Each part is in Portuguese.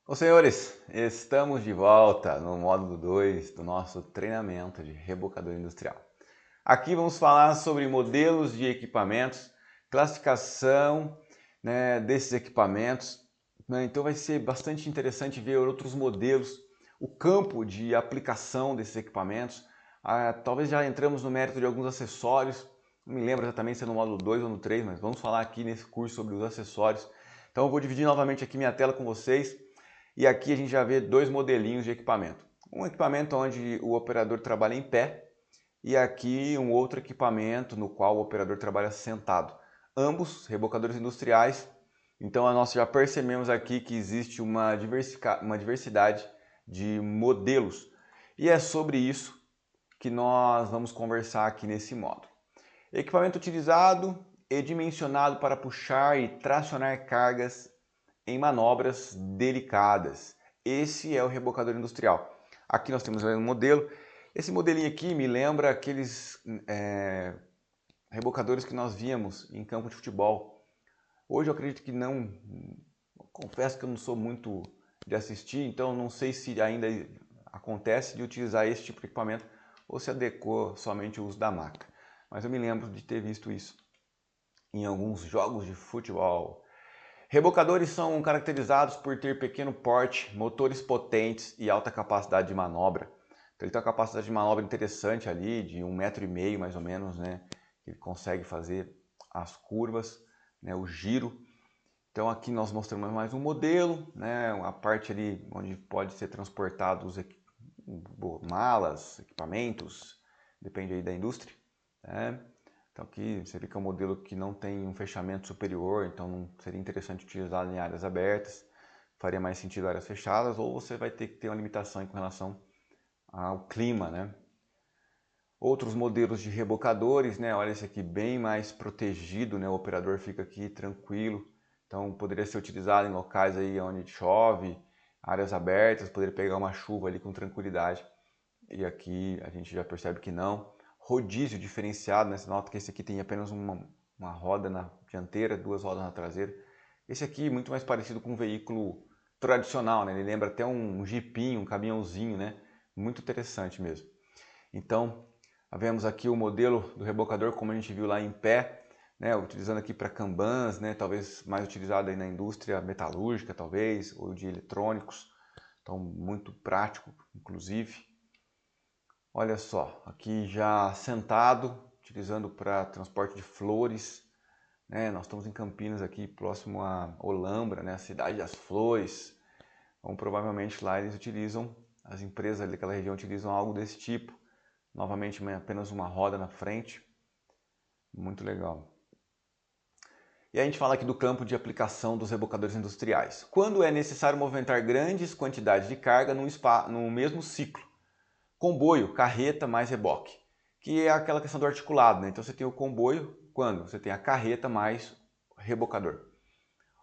Ô senhores, estamos de volta no módulo 2 do nosso treinamento de rebocador industrial. Aqui vamos falar sobre modelos de equipamentos, classificação, desses equipamentos, Então vai ser bastante interessante ver outros modelos, o campo de aplicação desses equipamentos. Talvez já entramos no mérito de alguns acessórios, não me lembro exatamente se é no módulo 2 ou no 3, mas vamos falar aqui nesse curso sobre os acessórios. Então eu vou dividir novamente aqui minha tela com vocês. E aqui a gente já vê dois modelinhos de equipamento. Um equipamento onde o operador trabalha em pé e aqui um outro equipamento no qual o operador trabalha sentado. Ambos rebocadores industriais. Então nós já percebemos aqui que existe uma diversidade de modelos. E é sobre isso que nós vamos conversar aqui nesse módulo. Equipamento utilizado e dimensionado para puxar e tracionar cargas em manobras delicadas. Esse é o rebocador industrial. Aqui nós temos um modelo. Esse modelinho aqui me lembra aqueles rebocadores que nós víamos em campo de futebol. Hoje eu acredito que não, confesso que eu não sou muito de assistir, então não sei se ainda acontece de utilizar esse tipo de equipamento ou se adequou somente o uso da maca. Mas eu me lembro de ter visto isso em alguns jogos de futebol. Rebocadores são caracterizados por ter pequeno porte, motores potentes e alta capacidade de manobra. Então ele tem uma capacidade de manobra interessante ali, de 1,5 m mais ou menos, Ele consegue fazer as curvas, o giro. Então aqui nós mostramos mais um modelo, a parte ali onde pode ser transportados malas, equipamentos, depende aí da indústria. Então aqui você vê que é um modelo que não tem um fechamento superior, então não seria interessante utilizar em áreas abertas, faria mais sentido áreas fechadas, ou você vai ter que ter uma limitação com relação ao clima, Outros modelos de rebocadores, olha esse aqui bem mais protegido, O operador fica aqui tranquilo, então poderia ser utilizado em locais aí onde chove, áreas abertas, poderia pegar uma chuva ali com tranquilidade. E aqui a gente já percebe que não. Rodízio diferenciado, Você nota que esse aqui tem apenas uma roda na dianteira, duas rodas na traseira. Esse aqui é muito mais parecido com um veículo tradicional, Ele lembra até um jipinho, um caminhãozinho, Muito interessante mesmo. Então, vemos aqui o modelo do rebocador, como a gente viu lá em pé, utilizando aqui para kanbans, talvez mais utilizado aí na indústria metalúrgica, talvez, ou de eletrônicos. Então, muito prático, inclusive. Olha só, aqui já sentado, utilizando para transporte de flores, Nós estamos em Campinas aqui, próximo a Olambra, a cidade das flores. Então, provavelmente lá eles utilizam, as empresas ali daquela região utilizam algo desse tipo. Novamente, apenas uma roda na frente. Muito legal. E a gente fala aqui do campo de aplicação dos rebocadores industriais. Quando é necessário movimentar grandes quantidades de carga no mesmo ciclo. Comboio, carreta mais reboque, que é aquela questão do articulado, Então você tem o comboio quando você tem a carreta mais rebocador,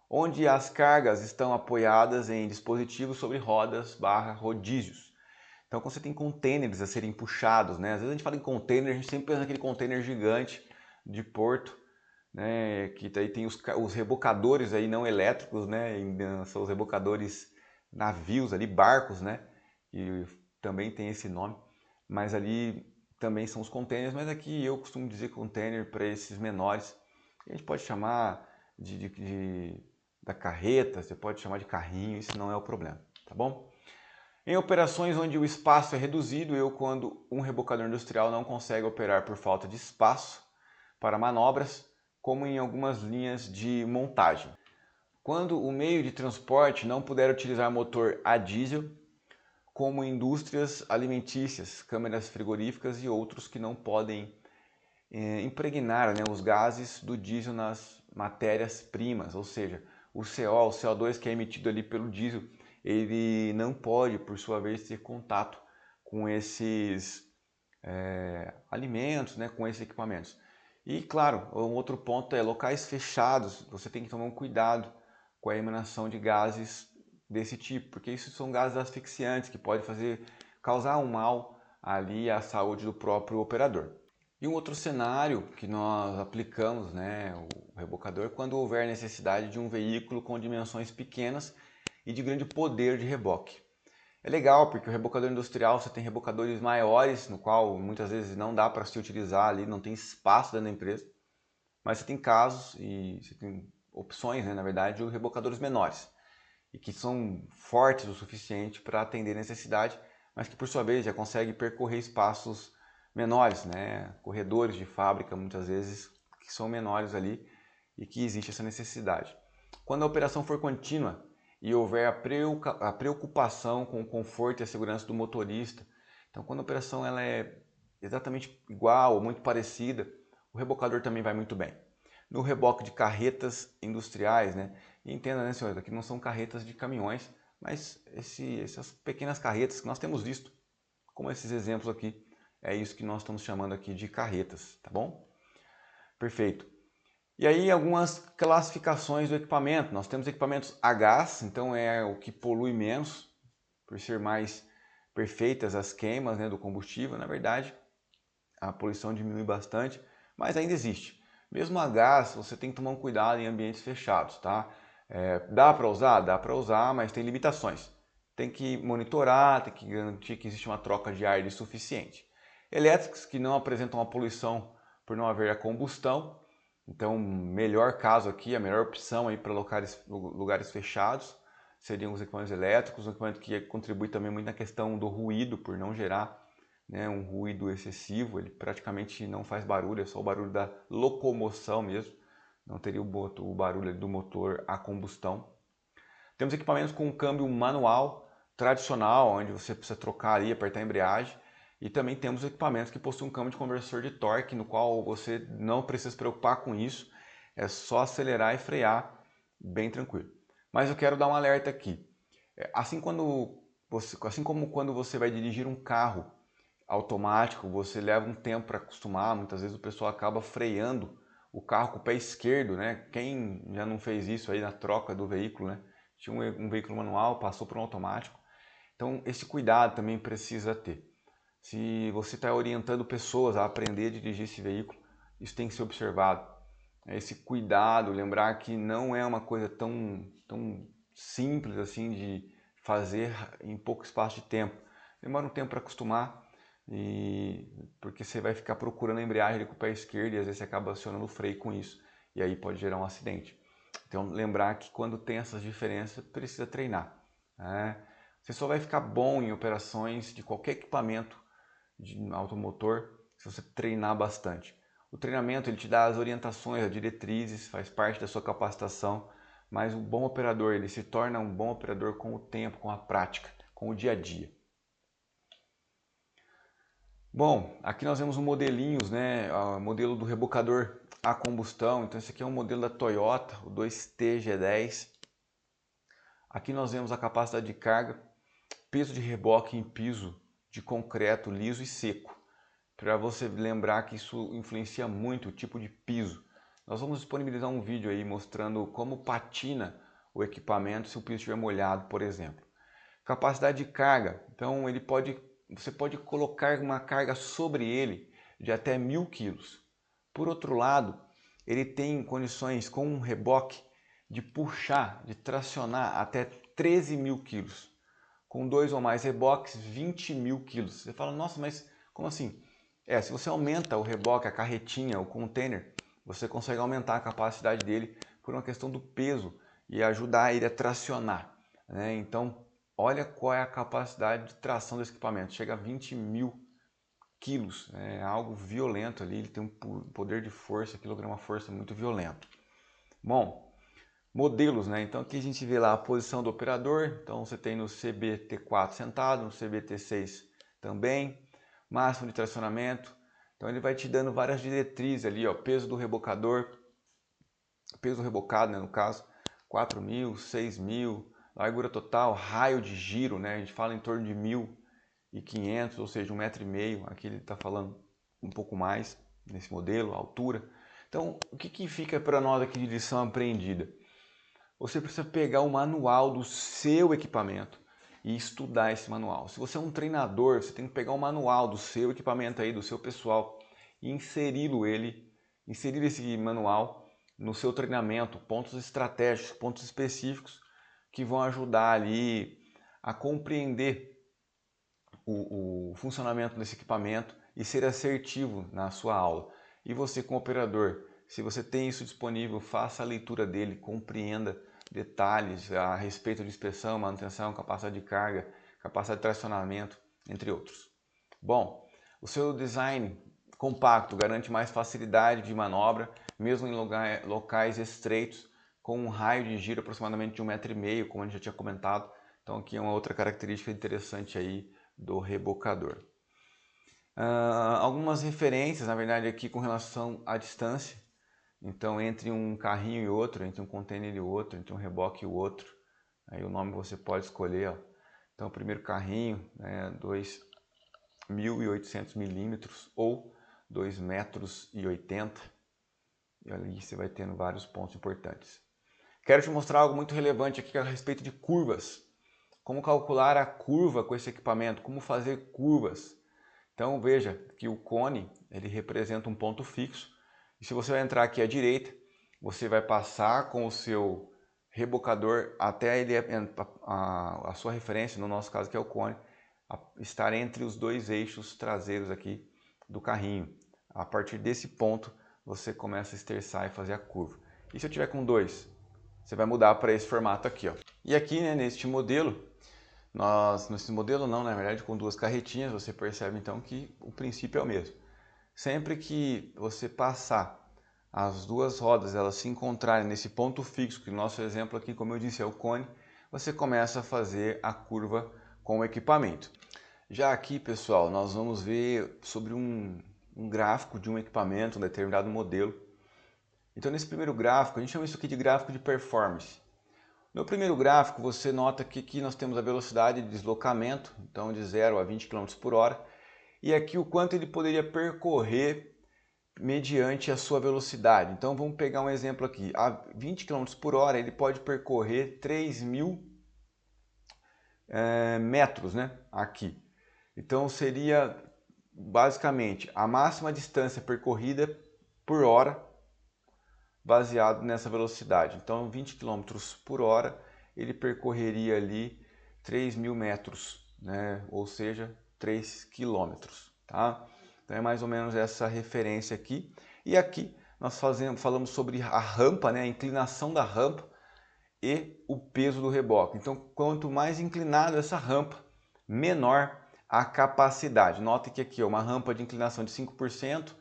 onde as cargas estão apoiadas em dispositivos sobre rodas / rodízios. Então quando você tem containers a serem puxados, Às vezes a gente fala em container, a gente sempre pensa naquele container gigante de porto, Que daí tem os rebocadores aí não elétricos, São os rebocadores navios ali, barcos, Que também tem esse nome, mas ali também são os containers, mas aqui eu costumo dizer container para esses menores. A gente pode chamar da carreta, você pode chamar de carrinho, isso não é o problema, tá bom? Em operações onde o espaço é reduzido, quando um rebocador industrial não consegue operar por falta de espaço para manobras, como em algumas linhas de montagem. Quando o meio de transporte não puder utilizar motor a diesel, como indústrias alimentícias, câmeras frigoríficas e outros que não podem impregnar os gases do diesel nas matérias-primas, ou seja, o CO, o CO2 que é emitido ali pelo diesel, ele não pode, por sua vez, ter contato com esses alimentos, com esses equipamentos. E claro, um outro ponto é locais fechados, você tem que tomar um cuidado com a emanação de gases desse tipo, porque isso são gases asfixiantes que podem causar um mal ali à saúde do próprio operador. E um outro cenário que nós aplicamos, o rebocador, quando houver necessidade de um veículo com dimensões pequenas e de grande poder de reboque. É legal porque o rebocador industrial você tem rebocadores maiores, no qual muitas vezes não dá para se utilizar ali, não tem espaço dentro da empresa, mas você tem casos e você tem opções, né, na verdade, de rebocadores menores e que são fortes o suficiente para atender a necessidade, mas que por sua vez já conseguem percorrer espaços menores, né, corredores de fábrica muitas vezes que são menores ali e que existe essa necessidade. Quando a operação for contínua e houver a preocupação com o conforto e a segurança do motorista, então quando a operação ela é exatamente igual ou muito parecida, o rebocador também vai muito bem. No reboque de carretas industriais, né? E entenda, né, senhores, aqui não são carretas de caminhões, mas essas pequenas carretas que nós temos visto, como esses exemplos aqui, é isso que nós estamos chamando aqui de carretas, tá bom? Perfeito. E aí algumas classificações do equipamento. Nós temos equipamentos a gás, então é o que polui menos, por ser mais perfeitas as queimas, né, do combustível. Na verdade, a poluição diminui bastante, mas ainda existe. Mesmo a gás, você tem que tomar um cuidado em ambientes fechados, tá? Dá para usar? Dá para usar, mas tem limitações. Tem que monitorar, tem que garantir que existe uma troca de ar suficiente. Elétricos que não apresentam uma poluição por não haver a combustão, então, melhor caso aqui, a melhor opção aí para lugares fechados seriam os equipamentos elétricos, um equipamento que contribui também muito na questão do ruído, por não gerar, né, um ruído excessivo, ele praticamente não faz barulho, é só o barulho da locomoção mesmo, não teria o barulho do motor a combustão. Temos equipamentos com câmbio manual tradicional, onde você precisa trocar ali, apertar a embreagem. E também temos equipamentos que possuem um câmbio de conversor de torque, no qual você não precisa se preocupar com isso, é só acelerar e frear bem tranquilo. Mas eu quero dar um alerta aqui. Assim como quando você vai dirigir um carro automático, você leva um tempo para acostumar, muitas vezes o pessoal acaba freando o carro com o pé esquerdo, né? Quem já não fez isso aí na troca do veículo, né? Tinha um veículo manual, passou para um automático. Então esse cuidado também precisa ter. Se você está orientando pessoas a aprender a dirigir esse veículo, isso tem que ser observado. Esse cuidado, lembrar que não é uma coisa tão simples assim de fazer em pouco espaço de tempo. Demora um tempo para acostumar, porque você vai ficar procurando a embreagem com o pé esquerdo e às vezes você acaba acionando o freio com isso. E aí pode gerar um acidente. Então lembrar que quando tem essas diferenças precisa treinar, né? Você só vai ficar bom em operações de qualquer equipamento de automotor se você treinar bastante. O treinamento ele te dá as orientações, as diretrizes, faz parte da sua capacitação, mas o bom operador ele se torna um bom operador com o tempo, com a prática, com o dia a dia. Bom, aqui nós vemos um modelinhos, né? O modelo do rebocador a combustão. Então esse aqui é um modelo da Toyota, o 2TG10. Aqui nós vemos a capacidade de carga, peso de reboque em piso de concreto liso e seco. Para você lembrar que isso influencia muito o tipo de piso. Nós vamos disponibilizar um vídeo aí mostrando como patina o equipamento se o piso estiver molhado, por exemplo. Capacidade de carga, então você pode colocar uma carga sobre ele de até 1000 kg. Por outro lado, ele tem condições com um reboque de puxar, de tracionar até 13.000 kg. Com 2 ou mais reboques, 20.000 kg. Você fala, nossa, mas como assim? Se você aumenta o reboque, a carretinha, o container, você consegue aumentar a capacidade dele por uma questão do peso e ajudar ele a tracionar, né? Então, olha qual é a capacidade de tração desse equipamento. Chega a 20.000 quilos, é algo violento ali, ele tem um poder de força, quilograma-força muito violento. Bom, modelos, né? Então aqui a gente vê lá a posição do operador, então você tem no CBT4 sentado, no CBT6 também, máximo de tracionamento, então ele vai te dando várias diretrizes ali, ó, peso do rebocador, peso rebocado, né, no caso, 4.000, 6.000, largura total, raio de giro, né? A gente fala em torno de 1.500, ou seja, 1,5 m, aqui ele está falando um pouco mais nesse modelo, altura. Então, o que fica para nós aqui de lição aprendida? Você precisa pegar o manual do seu equipamento e estudar esse manual. Se você é um treinador, você tem que pegar o manual do seu equipamento aí, do seu pessoal, e inserir esse manual no seu treinamento, pontos estratégicos, pontos específicos que vão ajudar ali a compreender o funcionamento desse equipamento e ser assertivo na sua aula. E você, como operador, se você tem isso disponível, faça a leitura dele, compreenda detalhes a respeito de inspeção, manutenção, capacidade de carga, capacidade de tracionamento, entre outros. Bom, o seu design compacto garante mais facilidade de manobra, mesmo em locais estreitos, com um raio de giro aproximadamente de 1,5 m, como a gente já tinha comentado. Então aqui é uma outra característica interessante aí do rebocador. Algumas referências, na verdade, aqui com relação à distância. Então, entre um carrinho e outro, entre um container e outro, entre um reboque e o outro, aí o nome você pode escolher. Ó. Então, o primeiro carrinho é 2.800 milímetros ou 2,80 m. E ali você vai tendo vários pontos importantes. Quero te mostrar algo muito relevante aqui a respeito de curvas. Como calcular a curva com esse equipamento, como fazer curvas. Então veja que o cone ele representa um ponto fixo. E se você vai entrar aqui à direita, você vai passar com o seu rebocador até ele, a sua referência, no nosso caso que é o cone, estar entre os dois eixos traseiros aqui do carrinho. A partir desse ponto você começa a esterçar e fazer a curva. E se eu tiver com dois, você vai mudar para esse formato aqui. Ó. E aqui, né, neste modelo, nesse modelo não, na verdade com duas carretinhas, você percebe então que o princípio é o mesmo. Sempre que você passar as duas rodas, elas se encontrarem nesse ponto fixo, que o nosso exemplo aqui, como eu disse, é o cone, você começa a fazer a curva com o equipamento. Já aqui, pessoal, nós vamos ver sobre um gráfico de um equipamento, um determinado modelo. Então nesse primeiro gráfico, a gente chama isso aqui de gráfico de performance. No primeiro gráfico, você nota que aqui nós temos a velocidade de deslocamento, então de 0 a 20 km por hora, e aqui o quanto ele poderia percorrer mediante a sua velocidade. Então vamos pegar um exemplo aqui, a 20 km por hora ele pode percorrer 3.000 metros, né? Aqui. Então seria basicamente a máxima distância percorrida por hora baseado nessa velocidade. Então 20 km por hora ele percorreria ali 3.000 metros, né? Ou seja, 3 km. Tá? Então é mais ou menos essa referência aqui. E aqui nós falamos sobre a rampa, né? A inclinação da rampa e o peso do reboque. Então quanto mais inclinada essa rampa, menor a capacidade. Note que aqui é uma rampa de inclinação de 5%,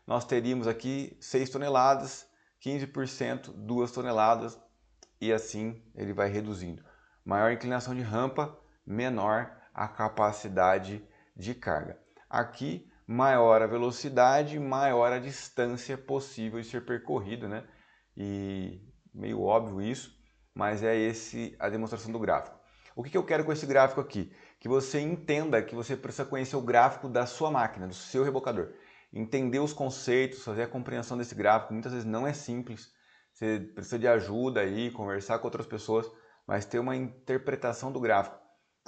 nós teríamos aqui 6 toneladas, 15%, 2 toneladas e assim ele vai reduzindo. Maior inclinação de rampa, menor a capacidade de carga. Aqui, maior a velocidade, maior a distância possível de ser percorrida, né? E meio óbvio isso, mas é esse a demonstração do gráfico. O que eu quero com esse gráfico aqui? Que você entenda que você precisa conhecer o gráfico da sua máquina, do seu rebocador. Entender os conceitos, fazer a compreensão desse gráfico, muitas vezes não é simples. Você precisa de ajuda aí, conversar com outras pessoas, mas ter uma interpretação do gráfico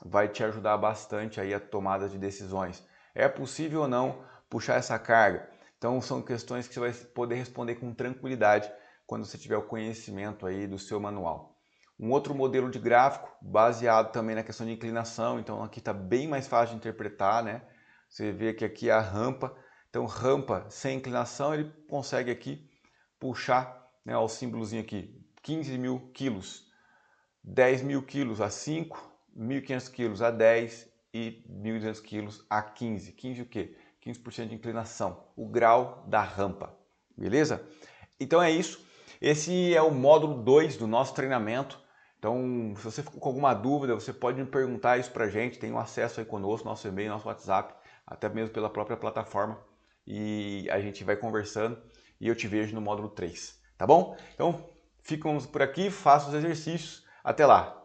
vai te ajudar bastante aí a tomada de decisões. É possível ou não puxar essa carga? Então são questões que você vai poder responder com tranquilidade quando você tiver o conhecimento aí do seu manual. Um outro modelo de gráfico baseado também na questão de inclinação, então aqui está bem mais fácil de interpretar, né? Você vê que aqui é a rampa, então rampa sem inclinação ele consegue aqui puxar, né, ó, o símbolozinho aqui, 15.000 quilos, 10.000 quilos a 5, 1.500 quilos a 10 e 1.200 quilos a 15. 15 o quê? 15% de inclinação, o grau da rampa, beleza? Então é isso, esse é o módulo 2 do nosso treinamento. Então, se você ficou com alguma dúvida, você pode me perguntar isso pra gente, tem um acesso aí conosco, nosso e-mail, nosso WhatsApp, até mesmo pela própria plataforma, e a gente vai conversando e eu te vejo no módulo 3, tá bom? Então, ficamos por aqui, faça os exercícios, até lá!